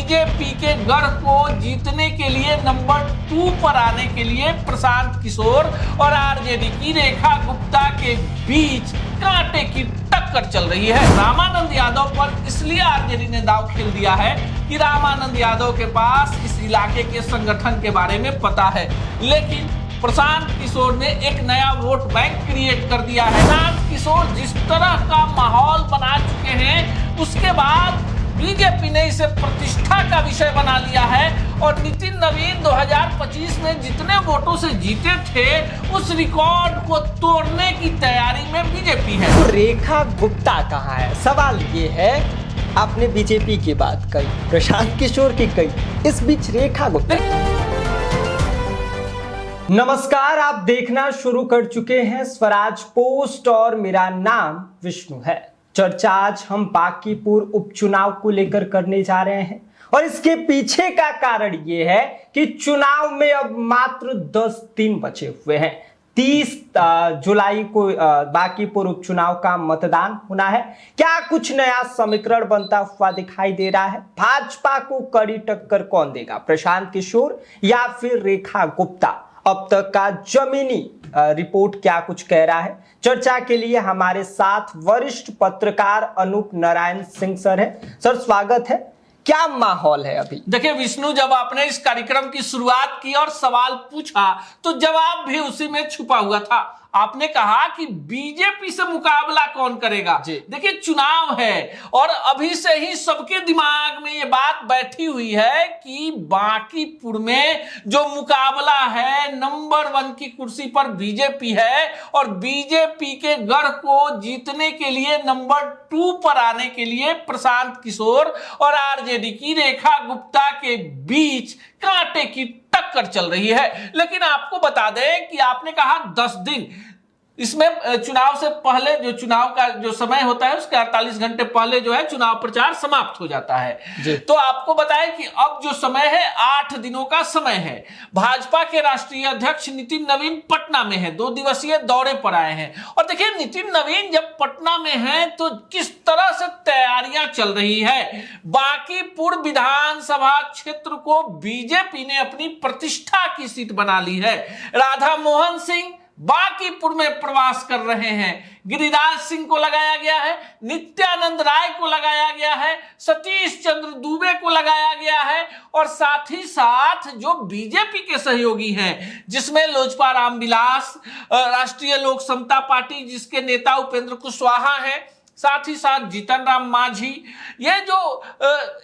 BJP के गढ़ को जीतने के लिए नंबर 2 पर आने के लिए प्रशांत किशोर और आरजेडी की रेखा गुप्ता के बीच कांटे की टक्कर चल रही है। रामानंद यादव पर इसलिए आरजेडी ने दांव खेल दिया है कि रामानंद यादव के पास इस इलाके के संगठन के बारे में पता है, लेकिन प्रशांत किशोर ने एक नया वोट बैंक क्रिएट कर दिया है। प्रशांत किशोर जिस तरह का माहौल बना चुके हैं, उसके बाद बीजेपी ने इसे प्रतिष्ठा का विषय बना लिया है और नितिन नवीन 2025 में जितने वोटों से जीते थे, उस रिकॉर्ड को तोड़ने की तैयारी में बीजेपी है। तो रेखा गुप्ता कहाँ है? सवाल ये है, आपने बीजेपी की बात कही, प्रशांत किशोर की कही, इस बीच रेखा गुप्ता। नमस्कार, आप देखना शुरू कर चुके हैं स्वराज पोस्ट और मेरा नाम विष्णु है। चर्चा आज हम बांकीपुर उपचुनाव को लेकर करने जा रहे हैं और इसके पीछे का कारण यह है कि चुनाव में अब मात्र 10 दिन बचे हुए हैं। 30 जुलाई को बांकीपुर उपचुनाव का मतदान होना है। क्या कुछ नया समीकरण बनता हुआ दिखाई दे रहा है? भाजपा को कड़ी टक्कर कौन देगा, प्रशांत किशोर या फिर रेखा गुप्ता? अब तक का जमीनी रिपोर्ट क्या कुछ कह रहा है? चर्चा के लिए हमारे साथ वरिष्ठ पत्रकार अनूप नारायण सिंह सर है। सर, स्वागत है। क्या माहौल है अभी? देखिए विष्णु, जब आपने इस कार्यक्रम की शुरुआत की और सवाल पूछा तो जवाब भी उसी में छुपा हुआ था। आपने कहा कि बीजेपी से मुकाबला कौन करेगा। देखिए चुनाव है और अभी से ही सबके दिमाग में ये बात बैठी हुई है कि बांकीपुर में जो मुकाबला है, नंबर 1 की कुर्सी पर बीजेपी है और बीजेपी के गढ़ को जीतने के लिए नंबर 2 पर आने के लिए प्रशांत किशोर और आरजेडी की रेखा गुप्ता के बीच कांटे की टक्कर चल रही है। लेकिन आपको बता दें कि आपने कहा 10 दिन, इसमें चुनाव से पहले जो चुनाव का जो समय होता है उसके 48 घंटे पहले जो है चुनाव प्रचार समाप्त हो जाता है। तो आपको बताएं कि अब जो समय है 8 दिनों का समय है। भाजपा के राष्ट्रीय अध्यक्ष नितिन नवीन पटना में है, 2 दिवसीय दौरे पर आए हैं। और देखिए नितिन नवीन जब पटना में है तो किस तरह से तैयारियां चल रही है। बांकीपुर विधानसभा क्षेत्र को बीजेपी ने अपनी प्रतिष्ठा की सीट बना ली है। राधा मोहन सिंह बांकीपुर में प्रवास कर रहे हैं। गिरिराज सिंह को लगाया गया है, नित्यानंद राय को लगाया गया है, सतीश चंद्र दुबे को लगाया गया है और साथ ही साथ जो बीजेपी के सहयोगी हैं, जिसमें लोजपा रामविलास, राष्ट्रीय लोक समता पार्टी जिसके नेता उपेंद्र कुशवाहा हैं, साथ ही साथ जीतन राम मांझी, ये जो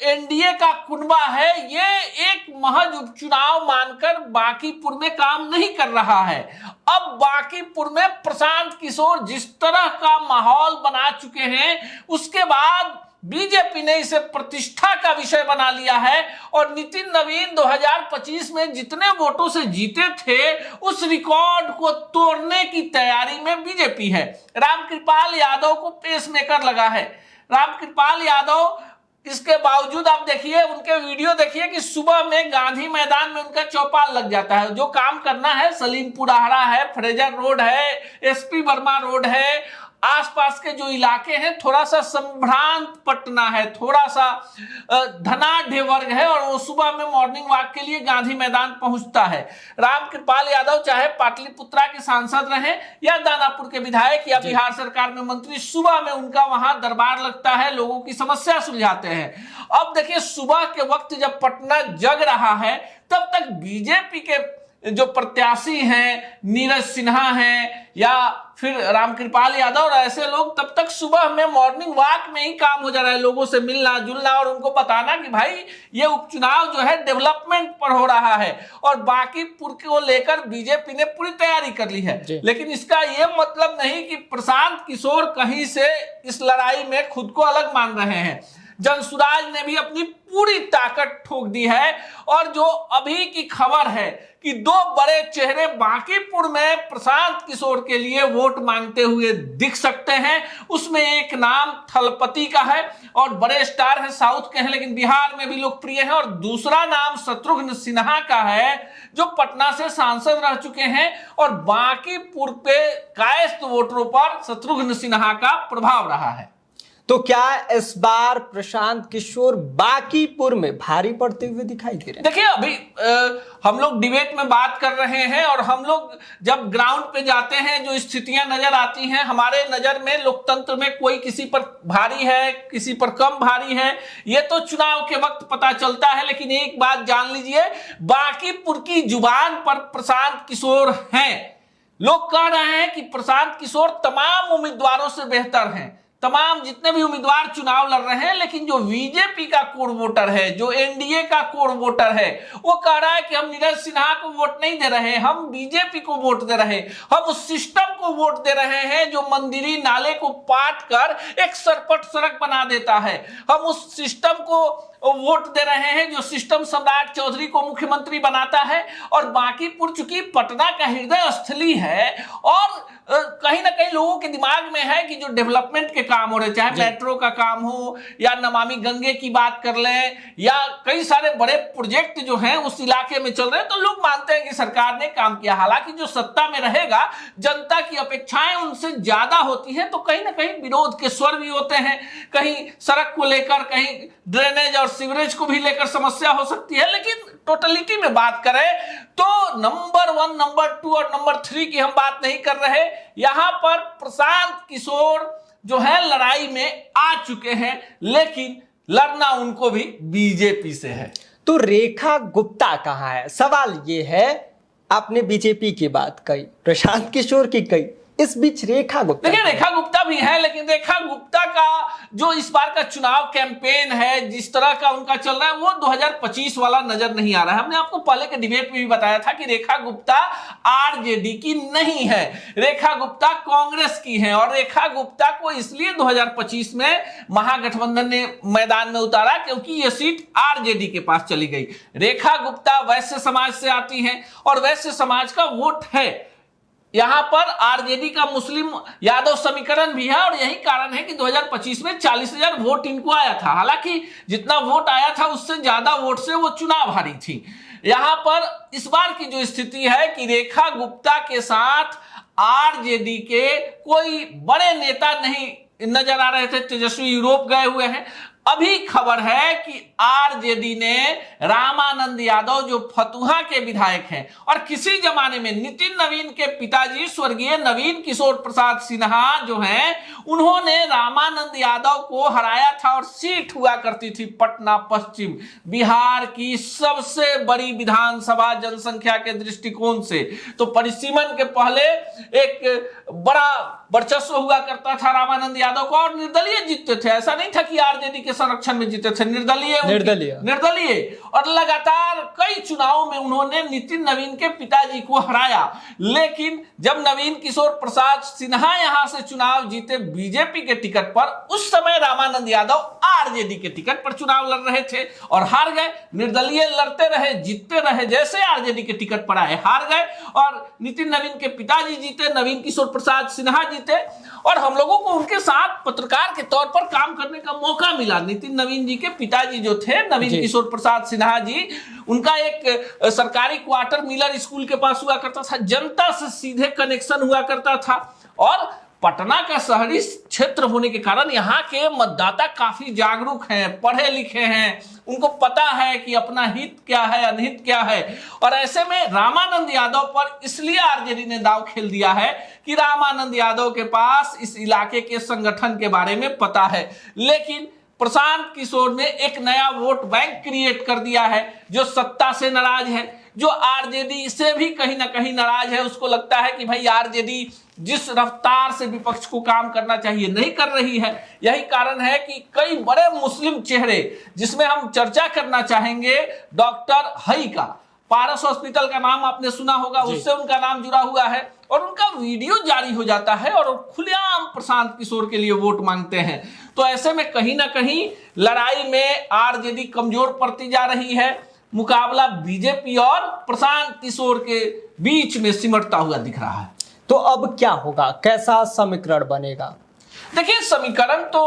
एनडीए का कुनबा है, ये एक महज उपचुनाव मानकर बांकीपुर में काम नहीं कर रहा है। अब बांकीपुर में प्रशांत किशोर जिस तरह का माहौल बना चुके हैं, उसके बाद बीजेपी ने इसे प्रतिष्ठा का विषय बना लिया है और नितिन नवीन 2025 में जितने वोटों से जीते थे, उस रिकॉर्ड को तोड़ने की तैयारी में बीजेपी है। रामकृपाल यादव को पेसमेकर लगा है। रामकृपाल यादव, इसके बावजूद आप देखिए, उनके वीडियो देखिए कि सुबह में गांधी मैदान में उनका चौपाल लग जाता है। जो काम करना है, सलीमपुर आहरा है, फ्रेजर रोड है, एसपी वर्मा रोड है, आसपास के जो इलाके हैं, थोड़ा सा संभ्रांत पटना है, थोड़ा सा धनाढ़ वर्ग है और वो सुबह में मॉर्निंग वॉक के लिए गांधी मैदान पहुंचता है। रामकृपाल यादव चाहे पाटलिपुत्रा के सांसद रहे या दानापुर के विधायक या बिहार सरकार में मंत्री, सुबह में उनका वहां दरबार लगता है, लोगों की समस्या सुलझाते हैं। अब देखिए सुबह के वक्त जब पटना जग रहा है, तब तक बीजेपी के जो प्रत्याशी हैं, नीरज सिन्हा हैं या फिर रामकृपाल यादव और ऐसे लोग, तब तक सुबह में मॉर्निंग वॉक में ही काम हो जा रहा है, लोगों से मिलना जुलना और उनको बताना कि भाई ये उपचुनाव जो है डेवलपमेंट पर हो रहा है और बांकीपुर को लेकर बीजेपी ने पूरी तैयारी कर ली है। लेकिन इसका ये मतलब नहीं कि प्रशांत किशोर कहीं से इस लड़ाई में खुद को अलग मान रहे हैं। जनसुराज ने भी अपनी पूरी ताकत ठोक दी है और जो अभी की खबर है कि 2 बड़े चेहरे बांकीपुर में प्रशांत किशोर के लिए वोट मांगते हुए दिख सकते हैं, उसमें एक नाम थलपति का है और बड़े स्टार है, साउथ के हैं लेकिन बिहार में भी लोकप्रिय है, और दूसरा नाम शत्रुघ्न सिन्हा का है जो पटना से सांसद रह चुके हैं और बांकीपुर पे कायस्थ वोटरों पर शत्रुघ्न सिन्हा का प्रभाव रहा है। तो क्या इस बार प्रशांत किशोर बांकीपुर में भारी पड़ते हुए दिखाई दे रहे हैं? देखिए अभी हम लोग डिबेट में बात कर रहे हैं और हम लोग जब ग्राउंड पे जाते हैं जो स्थितियां नजर आती हैं, हमारे नजर में लोकतंत्र में कोई किसी पर भारी है, किसी पर कम भारी है, ये तो चुनाव के वक्त पता चलता है। लेकिन एक बात जान लीजिए, बांकीपुर की जुबान पर प्रशांत किशोर हैं। लोग कह रहे हैं कि प्रशांत किशोर तमाम उम्मीदवारों से बेहतर हैं, तमाम जितने भी उम्मीदवार चुनाव लड़ रहे हैं। लेकिन जो बीजेपी का कोर वोटर है, जो एनडीए का कोर वोटर है, वो कह रहा है कि हम नीरज सिन्हा को वोट नहीं दे रहे, हम बीजेपी को वोट दे रहे, हम उस सिस्टम को वोट दे रहे हैं जो मंदिरी नाले को पाट कर एक सरपट सड़क बना देता है। हम उस सिस्टम को वोट दे रहे हैं जो सिस्टम सम्राट चौधरी को मुख्यमंत्री बनाता है। और बांकीपुर चूंकि पटना का हृदय स्थली है और कहीं ना कहीं लोगों के दिमाग में है कि जो डेवलपमेंट के काम हो रहे, चाहे मेट्रो का काम हो या नमामि गंगे की बात कर लें या कई सारे बड़े प्रोजेक्ट जो हैं उस इलाके में चल रहे हैं, तो लोग मानते हैं कि सरकार ने काम किया। हालांकि जो सत्ता में रहेगा, जनता की अपेक्षाएं उनसे ज्यादा होती है, तो कहीं ना कहीं विरोध के स्वर भी होते हैं। कहीं सड़क को लेकर, कहीं ड्रेनेज और सीवरेज को भी लेकर समस्या हो सकती है। लेकिन टोटलिटी में बात करें तो नंबर 1, नंबर 2 और नंबर 3 की हम बात नहीं कर रहे। यहां पर प्रशांत किशोर जो है लड़ाई में आ चुके हैं, लेकिन लड़ना उनको भी बीजेपी से है। तो रेखा गुप्ता कहां है? सवाल ये है, आपने बीजेपी की बात कही, प्रशांत किशोर की कही, इस बीच रेखा गुप्ता, देखिए रेखा गुप्ता भी है, लेकिन रेखा गुप्ता का जो इस बार का चुनाव कैंपेन है, जिस तरह का उनका चल रहा है, वो 2025 वाला नजर नहीं आ रहा है। हमने आपको पहले के डिबेट में भी बताया था कि रेखा गुप्ता आरजेडी की नहीं है, रेखा गुप्ता कांग्रेस की है। और रेखा गुप्ता को इसलिए 2025 में महागठबंधन ने मैदान में उतारा क्योंकि यह सीट आरजेडी के पास चली गई। रेखा गुप्ता वैश्य समाज से आती हैं और वैश्य समाज का वोट है। यहां पर आरजेडी का मुस्लिम यादव समीकरण भी है और यही कारण है कि 2025 में 40,000 वोट इनको आया था। हालांकि जितना वोट आया था उससे ज्यादा वोट से वो चुनाव हारी थी। यहां पर इस बार की जो स्थिति है कि रेखा गुप्ता के साथ आरजेडी के कोई बड़े नेता नहीं नजर आ रहे थे। तेजस्वी यूरोप गए हुए हैं। अभी खबर है कि आरजेडी ने रामानंद यादव जो फतुहा के विधायक हैं और किसी जमाने में नितिन नवीन के पिताजी स्वर्गीय नवीन किशोर प्रसाद सिन्हा जो हैं, उन्होंने रामानंद यादव को हराया था और सीट हुआ करती थी पटना पश्चिम, बिहार की सबसे बड़ी विधानसभा जनसंख्या के दृष्टिकोण से। तो परिसीमन के पहले एक बड़ा वर्चस्व हुआ करता था रामानंद यादव को और निर्दलीय जीतते थे। ऐसा नहीं था कि आरजेडी के संरक्षण में जीते थे, निर्दलीय। और लगातार कई चुनावों में उन्होंने नितिन नवीन के पिताजी को हराया। लेकिन जब नवीन किशोर प्रसाद सिन्हा यहां से चुनाव जीते बीजेपी के टिकट पर, उस समय रामानंद यादव आरजेडी के टिकट पर चुनाव लड़ रहे थे और हार गए। निर्दलीय लड़ते रहे, जीतते रहे, जैसे आरजेडी के टिकट पर आए हार गए और नितिन नवीन के पिताजी जीते, नवीन किशोर प्रसाद सिन्हा जीते और हम लोगों को उनके साथ पत्रकार के तौर पर काम करने का मौका मिला। नितिन नवीन जी के पिताजी जो थे नवीन किशोर प्रसाद सिन्हा जी, उनका एक सरकारी क्वार्टर मिलर स्कूल के पास हुआ करता था, जनता से सीधे कनेक्शन हुआ करता था। और पटना का शहरी क्षेत्र होने के कारण यहाँ के मतदाता काफी जागरूक हैं, पढ़े लिखे हैं, उनको पता है कि अपना हित क्या है, अनहित क्या है। और ऐसे में रामानंद यादव पर इसलिए आरजेडी ने दांव खेल दिया है कि रामानंद यादव के पास इस इलाके के संगठन के बारे में पता है। लेकिन प्रशांत किशोर ने एक नया वोट बैंक क्रिएट कर दिया है जो सत्ता से नाराज है, जो आरजेडी से भी कहीं ना कहीं नाराज है। उसको लगता है कि भाई आरजेडी जिस रफ्तार से विपक्ष को काम करना चाहिए नहीं कर रही है। यही कारण है कि कई बड़े मुस्लिम चेहरे, जिसमें हम चर्चा करना चाहेंगे डॉक्टर हई का, पारस हॉस्पिटल का नाम आपने सुना होगा, उससे उनका नाम जुड़ा हुआ है और उनका वीडियो जारी हो जाता है और खुलेआम प्रशांत किशोर के लिए वोट मांगते हैं। तो ऐसे में कहीं ना कहीं लड़ाई में आरजेडी कमजोर पड़ती जा रही है। मुकाबला बीजेपी और प्रशांत किशोर के बीच में सिमटता हुआ दिख रहा है। तो अब क्या होगा, कैसा समीकरण बनेगा? देखिए समीकरण तो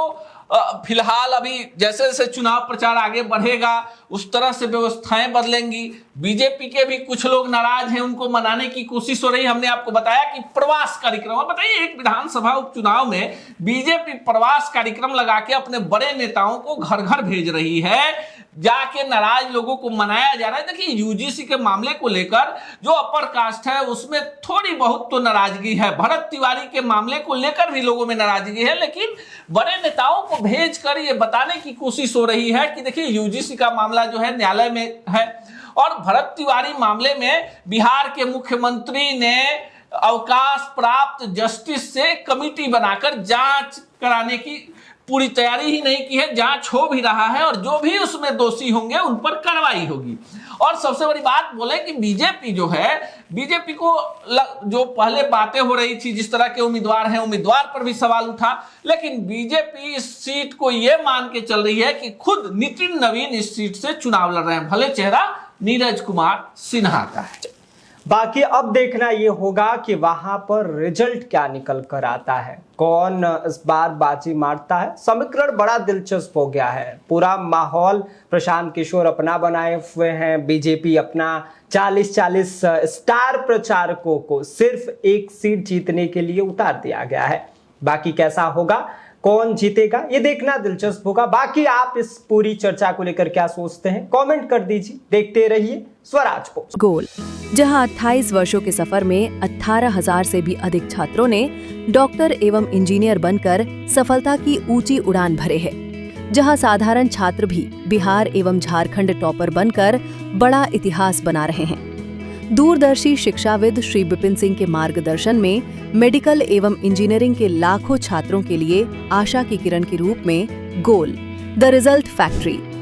फिलहाल अभी जैसे जैसे चुनाव प्रचार आगे बढ़ेगा उस तरह से व्यवस्थाएं बदलेंगी। बीजेपी के भी कुछ लोग नाराज हैं, उनको मनाने की कोशिश हो रही। हमने आपको बताया कि प्रवास कार्यक्रम, बताइए एक विधानसभा उपचुनाव में बीजेपी प्रवास कार्यक्रम लगा के अपने बड़े नेताओं को घर घर भेज रही है, जाके नाराज लोगों को मनाया जा रहा है। देखिए यूजीसी के मामले को लेकर जो अपर कास्ट है उसमें थोड़ी बहुत तो नाराजगी है, भरत तिवारी के मामले को लेकर भी लोगों में नाराजगी है, लेकिन बड़े नेताओं को भेजकर ये बताने की कोशिश हो रही है कि देखिए यूजीसी का मामला जो है न्यायालय में है और भरत तिवारी मामले में बिहार के मुख्यमंत्री ने अवकाश प्राप्त जस्टिस से कमिटी बनाकर जांच कराने की पूरी तैयारी ही नहीं की है। जांच हो भी रहा है और जो भी उसमें दोषी होंगे उन पर कार्रवाई होगी। और सबसे बड़ी बात बोले कि बीजेपी जो है, बीजेपी को जो पहले बातें हो रही थी, जिस तरह के उम्मीदवार हैं, उम्मीदवार पर भी सवाल उठा, लेकिन बीजेपी इस सीट को यह मान के चल रही है कि खुद नितिन नवीन इस सीट से चुनाव लड़ रहे हैं, भले चेहरा नीरज कुमार सिन्हा का है। बाकी अब देखना ये होगा कि वहां पर रिजल्ट क्या निकल कर आता है, कौन इस बार बाजी मारता है। समीकरण बड़ा दिलचस्प हो गया है, पूरा माहौल प्रशांत किशोर अपना बनाए हुए हैं, बीजेपी अपना 40-40 स्टार प्रचारकों को सिर्फ एक सीट जीतने के लिए उतार दिया गया है। बाकी कैसा होगा, कौन जीतेगा, ये देखना दिलचस्प होगा। बाकी आप इस पूरी चर्चा को लेकर क्या सोचते हैं, कमेंट कर दीजिए। देखते रहिए स्वराज पोस्ट। गोल, जहां 28 वर्षों के सफर में 18,000 से भी अधिक छात्रों ने डॉक्टर एवं इंजीनियर बनकर सफलता की ऊंची उड़ान भरे है, जहां साधारण छात्र भी बिहार एवं झारखंड टॉपर बनकर बड़ा इतिहास बना रहे हैं। दूरदर्शी शिक्षाविद श्री विपिन सिंह के मार्गदर्शन में मेडिकल एवं इंजीनियरिंग के लाखों छात्रों के लिए आशा की किरण के रूप में गोल, द रिजल्ट फैक्ट्री